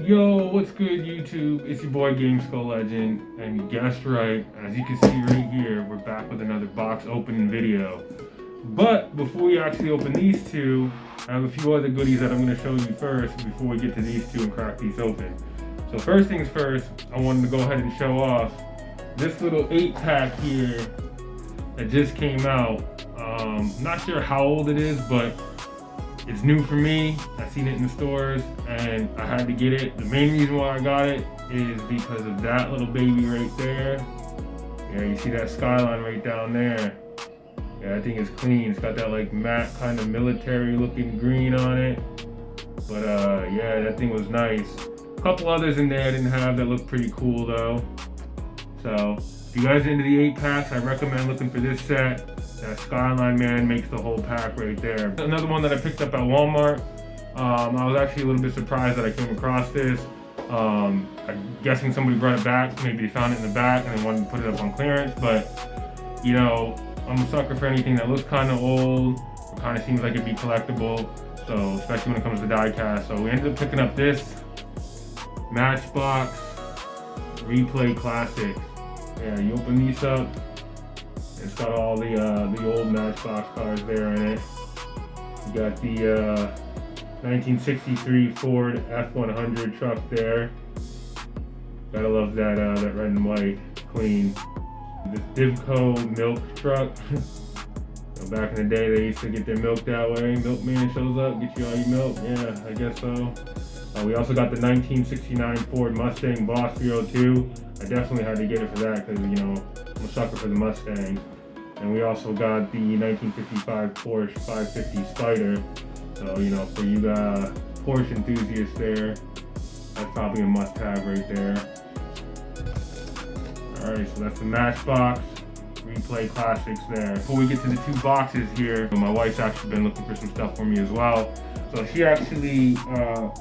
Yo, what's good YouTube? It's your boy Game Skull Legend, and you guessed right, as you can see right here, we're back with another box opening video. But before we actually open these two, I have a few other goodies that I'm going to show you first before we get to these two and crack these open. So first things first, I wanted to go ahead and show off this little 8-pack here that just came out. Not sure how old it is, but it's new for me. I've seen it in the stores and I had to get it. The main reason why I got it is because of that little baby right there. Yeah, you see that skyline right down there. Yeah, I think it's clean. It's got that like matte kind of military looking green on it. But yeah, that thing was nice. A couple others in there I didn't have that look pretty cool though. So if you guys are into the 8-packs, I recommend looking for this set. That Skyline Man makes the whole pack right there. Another one that I picked up at Walmart. I was actually a little bit surprised that I came across this. I'm guessing somebody brought it back. Maybe they found it in the back and they wanted to put it up on clearance. But, you know, I'm a sucker for anything that looks kind of old or kind of seems like it'd be collectible. So, especially when it comes to die cast. So we ended up picking up this Matchbox Replay Classics. Yeah, you open these up. It's got all the old Matchbox cars there in it. You got the 1963 Ford F100 truck there. Gotta love that that red and white, clean. This Divco milk truck. So back in the day, they used to get their milk that way. Milkman shows up, get you all your milk. Yeah, I guess so. We also got the 1969 Ford Mustang Boss 302. I definitely had to get it for that because, you know, I'm a sucker for the Mustang. And we also got the 1955 Porsche 550 Spider. So, you know, for you Porsche enthusiasts there, that's probably a must-have right there. Alright, so that's the Matchbox Replay Classics there. Before we get to the two boxes here, my wife's actually been looking for some stuff for me as well. So she actually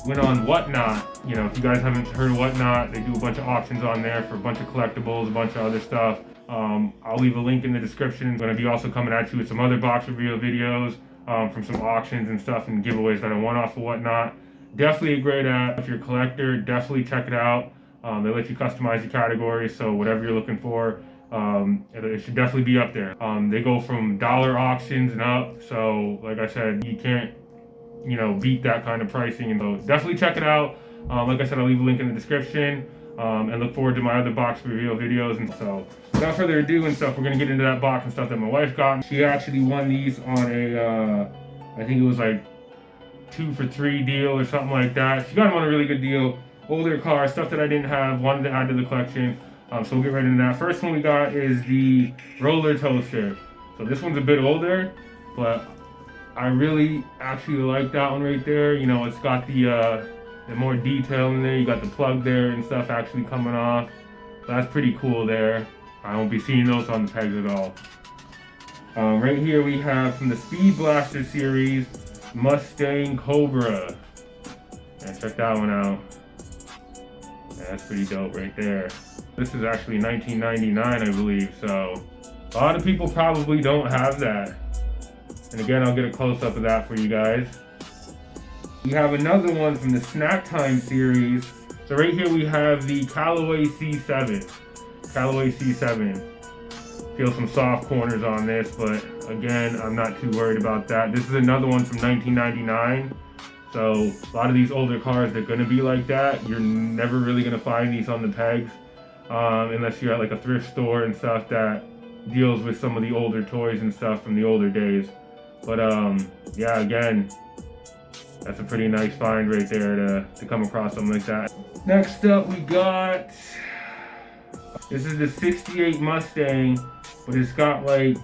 went on Whatnot. You know, if you guys haven't heard of Whatnot, they do a bunch of auctions on there for a bunch of collectibles, a bunch of other stuff. I'll leave a link in the description. I'm going to be also coming at you with some other box reveal videos from some auctions and stuff and giveaways that I won off of Whatnot. Definitely a great app. If you're a collector, definitely check it out. They let you customize your categories, so whatever you're looking for, it should definitely be up there. They go from dollar auctions and up, so like I said, you can't, you know, beat that kind of pricing. And so definitely check it out. Like I said, I'll leave a link in the description. And look forward to my other box reveal videos. And so without further ado and stuff, we're gonna get into that box and stuff that my wife got. She actually won these on a I think it was like 2 for 3 deal or something like that. She got them on a really good deal. Older cars, stuff that I didn't have, wanted to add to the collection. So we'll get right into that. First one we got is the Roller Toaster. So this one's a bit older, but I really actually like that one right there. You know, it's got the more detail in there. You got the plug there and stuff actually coming off. So that's pretty cool there. I won't be seeing those on the pegs at all. Right here we have from the Speed Blaster series, Mustang Cobra. And check that one out. Yeah, that's pretty dope right there. This is actually 1999, I believe. So a lot of people probably don't have that. And again, I'll get a close-up of that for you guys. We have another one from the Snack Time series. So right here we have the Callaway C7. Callaway C7. Feel some soft corners on this, but again, I'm not too worried about that. This is another one from 1999. So a lot of these older cars, they're gonna be like that. You're never really gonna find these on the pegs, unless you're at like a thrift store and stuff that deals with some of the older toys and stuff from the older days. But yeah, again, that's a pretty nice find right there to come across something like that. Next up we got, this is the 68 Mustang, but it's got like,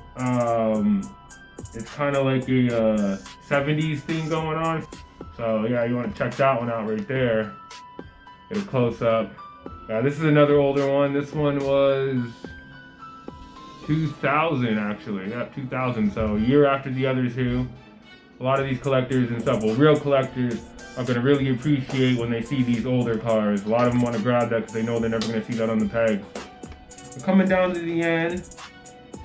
it's kind of like a 70s thing going on. So yeah, you want to check that one out right there. Get a close up. Yeah, this is another older one. This one was 2000 actually. Yeah, 2000. So a year after the other two. A lot of these collectors and stuff, well, real collectors are going to really appreciate when they see these older cars. A lot of them want to grab that because they know they're never going to see that on the pegs. We're coming down to the end.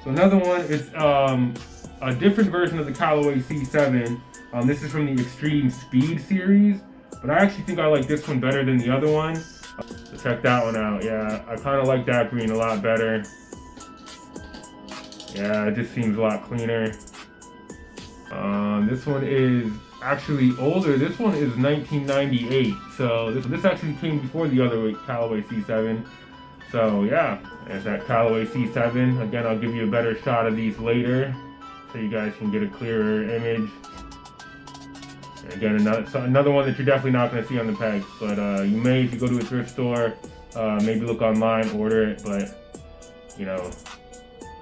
So another one is a different version of the Callaway C7. This is from the Extreme Speed series. But I actually think I like this one better than the other one. So check that one out. Yeah, I kind of like that green a lot better. Yeah, it just seems a lot cleaner. This one is actually older. This one is 1998. So this actually came before the other Callaway C7. So yeah, there's that Callaway C7. Again, I'll give you a better shot of these later so you guys can get a clearer image. And again, another one that you're definitely not going to see on the pegs. But you may, if you go to a thrift store, maybe look online, order it. But, you know,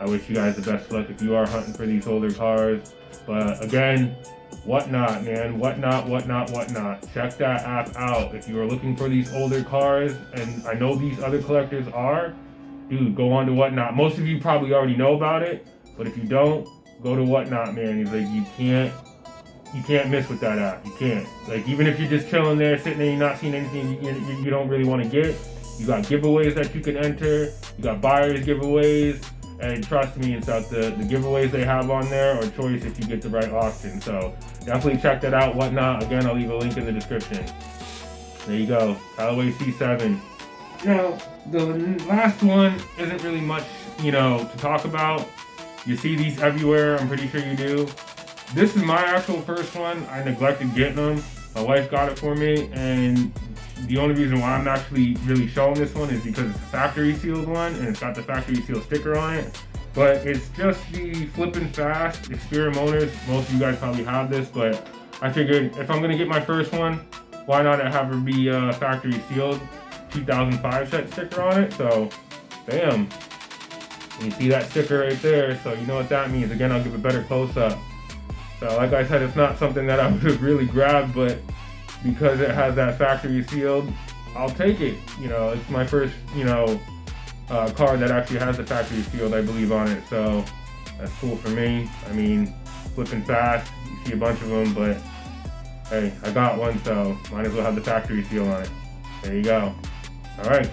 I wish you guys the best luck if you are hunting for these older cars. But again, Whatnot, man. Whatnot. Check that app out. If you are looking for these older cars, and I know these other collectors are, dude, go on to Whatnot. Most of you probably already know about it, but if you don't, go to Whatnot, man. He's like, you can't miss with that app. You can't. Like, even if you're just chilling there, sitting there, you're not seeing anything you don't really want to get, you got giveaways that you can enter. You got buyers giveaways. And trust me and stuff, the giveaways they have on there are choice if you get the right auction. So definitely check that out, Whatnot. Again, I'll leave a link in the description. There you go, Callaway C7. Now, the last one isn't really much, to talk about. You see these everywhere, I'm pretty sure you do. This is my actual first one. I neglected getting them. My wife got it for me, and the only reason why I'm actually really showing this one is because it's a factory sealed one, and it's got the factory seal sticker on it. But it's just the Flippin' Fast Xperia Motors. Most of you guys probably have this, but I figured if I'm gonna get my first one, why not have her be factory sealed? 2005 set sticker on it. So, bam. And you see that sticker right there, so you know what that means. Again, I'll give a better close-up. So like I said, it's not something that I would have really grabbed, but because it has that factory sealed, I'll take it. It's my first, car that actually has the factory sealed, I believe, on it. So that's cool for me. I mean, Flippin' Fast, you see a bunch of them, but hey, I got one, so might as well have the factory seal on it. There you go. All right.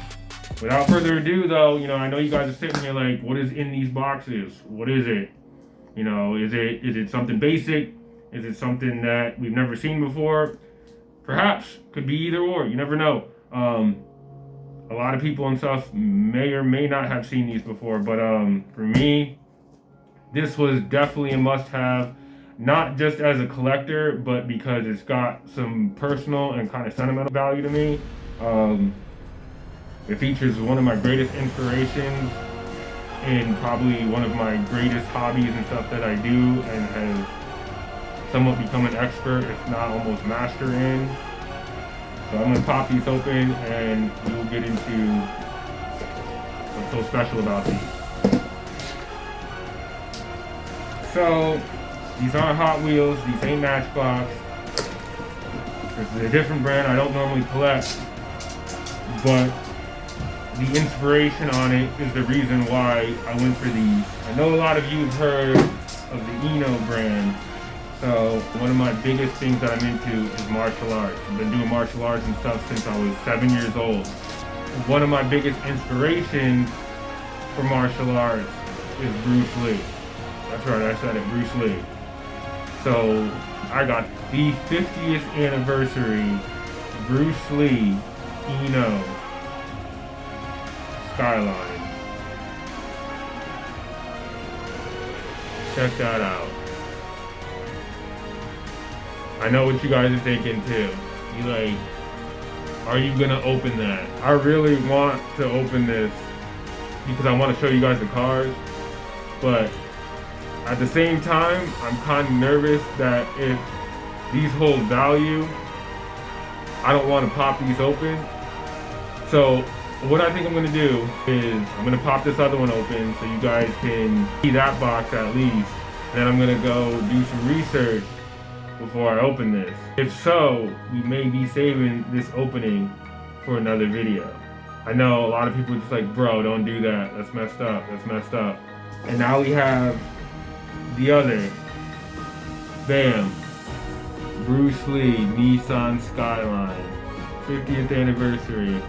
Without further ado, though, I know you guys are sitting here like, what is in these boxes? What is it? Is it something basic? Is it something that we've never seen before? Perhaps. Could be either or. You never know. A lot of people and stuff may or may not have seen these before, but for me, this was definitely a must-have. Not just as a collector, but because it's got some personal and kind of sentimental value to me. It features one of my greatest inspirations in probably one of my greatest hobbies and stuff that I do and have somewhat become an expert, if not almost master in. So I'm going to pop these open and we'll get into what's so special about these. So these aren't Hot Wheels, these ain't Matchbox. This is a different brand I don't normally collect, but the inspiration on it is the reason why I went for these. I know a lot of you have heard of the Eno brand. So one of my biggest things that I'm into is martial arts. I've been doing martial arts and stuff since I was 7 years old. One of my biggest inspirations for martial arts is Bruce Lee. That's right, I said it, Bruce Lee. So I got the 50th anniversary Bruce Lee Eno Skyline. Check that out. I know what you guys are thinking too. You like, are you gonna open that? I really want to open this because I want to show you guys the cars, but at the same time, I'm kind of nervous that if these hold value, I don't want to pop these open. So what I think I'm gonna do is I'm gonna pop this other one open so you guys can see that box at least. And then I'm gonna go do some research before I open this. If so, we may be saving this opening for another video. I know a lot of people are just like, bro, don't do that. That's messed up. That's messed up. And now we have the other. Bam. Bruce Lee Nissan Skyline. 50th anniversary.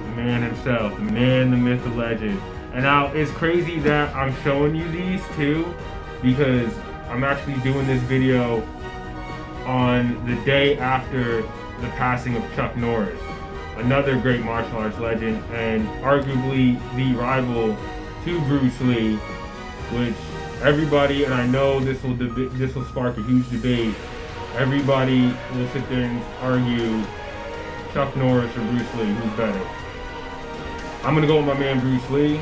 The man himself. The man, the myth, the legend. And now it's crazy that I'm showing you these too, because I'm actually doing this video on the day after the passing of Chuck Norris, another great martial arts legend and arguably the rival to Bruce Lee, which everybody, and I know this will spark a huge debate, everybody will sit there and argue Chuck Norris or Bruce Lee, who's better. I'm gonna go with my man Bruce Lee.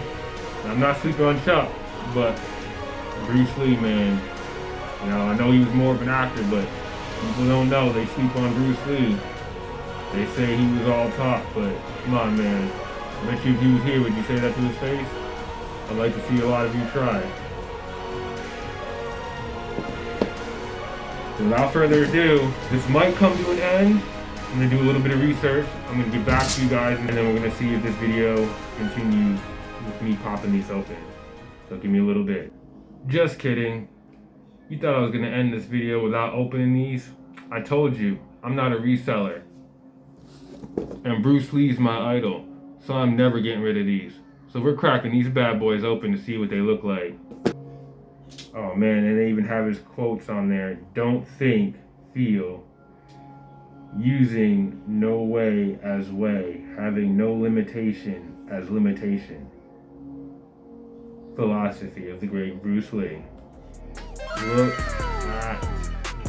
I'm not sleeping on Chuck, but Bruce Lee, man, you know, I know he was more of an actor, but people don't know, they sleep on Bruce Lee. They say he was all talk, but come on, man. I bet you if he was here, would you say that to his face? I'd like to see a lot of you try. Without further ado, this might come to an end. I'm gonna do a little bit of research. I'm gonna get back to you guys, and then we're gonna see if this video continues with me popping these open. So give me a little bit. Just kidding. You thought I was gonna end this video without opening these? I told you, I'm not a reseller. And Bruce Lee's my idol, so I'm never getting rid of these. So we're cracking these bad boys open to see what they look like. Oh man, and they even have his quotes on there. Don't think, feel. Using no way as way. Having no limitation as limitation. Philosophy of the great Bruce Lee. Look at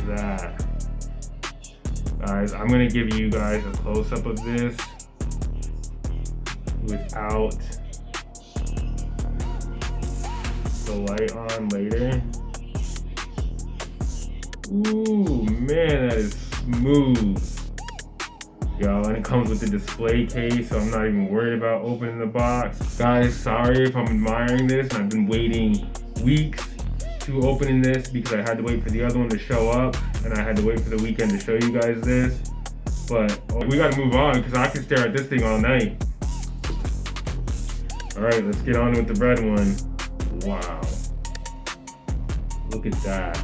that. Guys, I'm gonna give you guys a close-up of this without the light on later. Ooh, man, that is smooth. Yo, and it comes with the display case, so I'm not even worried about opening the box. Guys, sorry if I'm admiring this. I've been waiting weeks to opening this because I had to wait for the other one to show up, and I had to wait for the weekend to show you guys this. But we gotta move on because I can stare at this thing all night. All right, let's get on with the bread one. Wow. Look at that.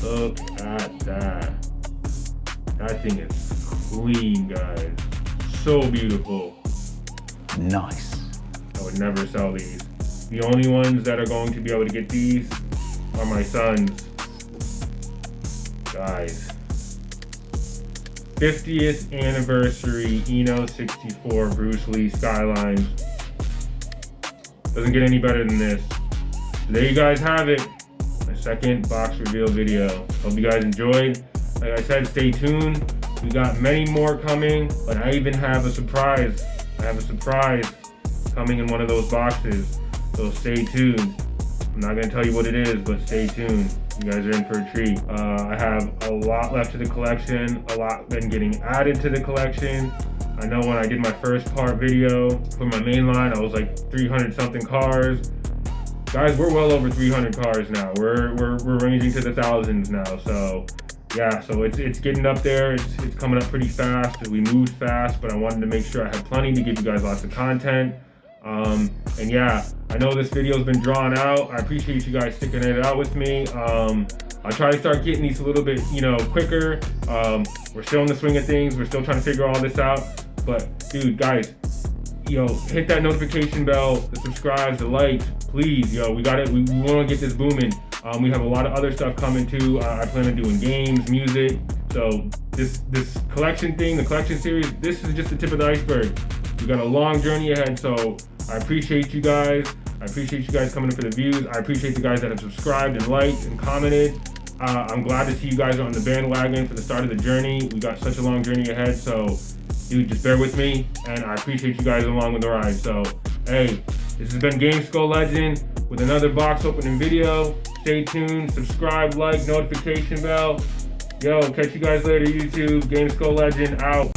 Look at that. That thing is clean, guys. So beautiful. Nice. I would never sell these. The only ones that are going to be able to get these are my sons. Guys. 50th anniversary Eno 64 Bruce Lee Skylines. Doesn't get any better than this. So there you guys have it. My second box reveal video. Hope you guys enjoyed. Like I said, stay tuned. We got many more coming, but I even have a surprise. I have a surprise coming in one of those boxes. So stay tuned. I'm not gonna tell you what it is, but stay tuned. You guys are in for a treat. I have a lot left to the collection, a lot been getting added to the collection. I know when I did my first part video for my main line, I was like 300 something cars. Guys, we're well over 300 cars now. We're ranging to the thousands now. So yeah, so it's getting up there. It's coming up pretty fast as we move fast, but I wanted to make sure I had plenty to give you guys lots of content. And yeah, I know this video's been drawn out. I appreciate you guys sticking it out with me. I'll try to start getting these a little bit, quicker. We're still in the swing of things. We're still trying to figure all this out. But dude, guys, hit that notification bell, the subscribes, the likes, please. We got it. We want to get this booming. We have a lot of other stuff coming too. I plan on doing games, music. So this collection thing, the collection series, this is just the tip of the iceberg. We got a long journey ahead, so I appreciate you guys. I appreciate you guys coming in for the views. I appreciate the guys that have subscribed and liked and commented. I'm glad to see you guys are on the bandwagon for the start of the journey. We got such a long journey ahead, so dude, just bear with me, and I appreciate you guys along with the ride. So, hey, this has been Gameskull Legend with another box opening video. Stay tuned, subscribe, like, notification bell. Yo, catch you guys later, YouTube. Gameskull Legend out.